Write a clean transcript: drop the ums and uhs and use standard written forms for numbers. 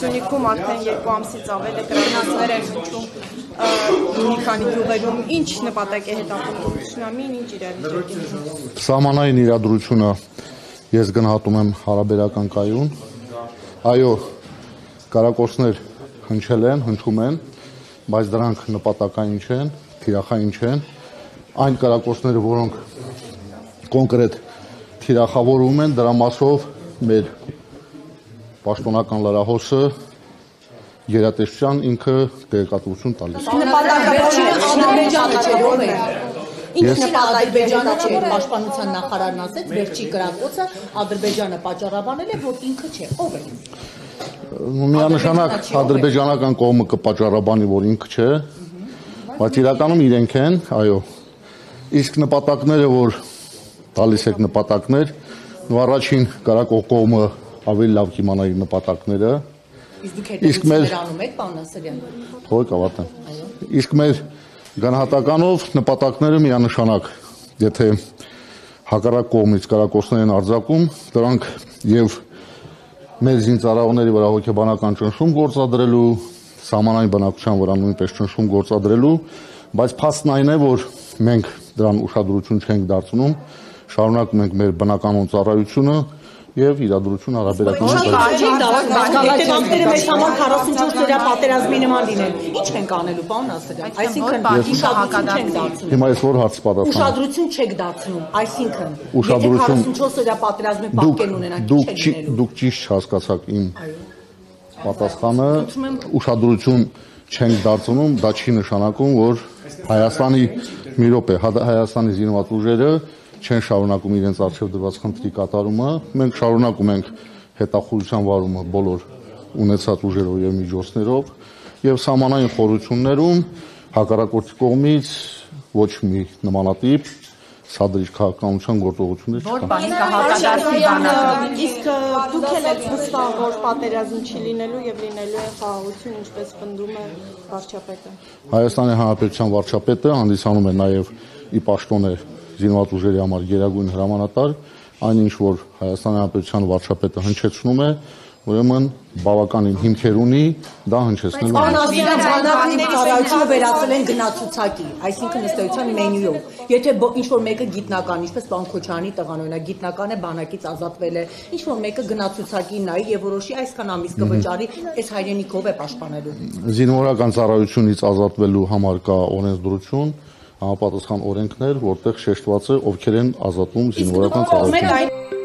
Սյունիքում արդեն 2 ամսից ավել է կրակոցներ են հնչում մի քանի գյուղերում, ինչ նպատակ է հետապնդում թշնամին, ինչ իրավիճակի։ Սահմանային իրադրությունը ես գնահատում եմ հարաբերական կայուն, այո, կրակոցներ հնչել են, հնչում են, բայց դրանք նպատակային չեն, թիրախային չեն, այն կրակոցները, որոնք կոնկրետ թիրախավորում են, դրա մասով մեր պաշտոնական լրահոսը գերատեսչության ինքը տեղեկատվություն տալիս։ Ինչ Ադրբեջանը չէ, պաշտպանության նախարարն ասեց, վերջի կրակոցը Ադրբեջանը պատճառաբանել է, որ ինքը չէ, ով է։ Միանշանակ ադրբեջանական կողմը կպատճառաբանի, որ ինքը չէ, բայց իրականում իրենք են, այո, իսկ նպատակները, որ տալիս եք նպատակներ, առաջին կրակող կողմը ավելի լավ կիմանա իր նպատակները, իսկ մեր իսկ մեր գնահատականով նպատակները միանշանակ, եթե հակառակ կողմից կրակոցներ են արձակում, դրանք եւ մեր զինծառայողների վրա հոգեբանական ճնշում գործադրելու, սահմանային բնակության վրա նույնպես ճնշում գործադրելու, բայց փաստն այն է, որ մենք դրան ուշադրություն չենք դարձնում, շարունակում ենք մեր բնականոն ծառայությունը եւ իրադրություն հարաբերական հետևանքները մեզ համար 44 օրյա պատերազմի նման լինեն։ Ինչ ենք անելու, պարոն Ասրյան։ Այսինքն ուշադրություն չենք դարձնում։ Հիմա ես որ հարց պատասխանեմ։ Ուշադրություն չեք դարձնում, այսինքն եթե 44 օրյա պատերազմի պատկեր ունենանք, ինչ է լինելու։ Դուք ճիշտ չհասկացաք իմ պատասխանը, ուշադրություն չենք դարձնում, դա չի նշանակում, որ Հայաստանի մի րոպե, Հայաստանի զինված ուժերը չեն շարունակում իրենց առջև դրված խնդրի կատարումը, մենք շարունակում ենք հետախուզության վարումը բոլոր ունեցած ուժերով եւ միջոցներով եւ սահմանային խորհուրդներում հակառակորդի կողմից ոչ մի նմանատիպ սադրիչ քաղաքականության գործողություններ չկան։ Իսկ դուք եք վստահ, որ պատերազմ չի լինելու եւ լինելու է խաղաղություն, ինչպես պնդում է վարչապետը։ Հայաստանի Հանրապետության վարչապետը հանդիսանում է նաեւ ի պաշտոնե զինված ուժերի համար գերագույն հրամանատար, այնինչ որ Հայաստանի Հանրապետության վարչապետը հնչեցնում է, ուրեմն բավականին հիմքեր ունի, դա հնչեցնելու է։ Ծառայությունը վերածել են գնացուցակի, այսինքն ըստ էության մենյուով։ Եթե ինչ-որ մեկը գիտնական, ինչպես պարոն Քոչարյանի տղան օրինակ գիտնական է, բանակից ազատվել է, ինչ-որ մեկը գնացուցակի նայի եւ որոշի այսքան ամիս կվճարի, այս հայրենիքով է պաշտպանելու։ Զինվորական ծառայությունից ազատվելու համար կա օրենսդրություն, համապատասխան օրենքներ, որտեղ շեշտված է ովքեր են ազատում զինվորական ծառայությունից։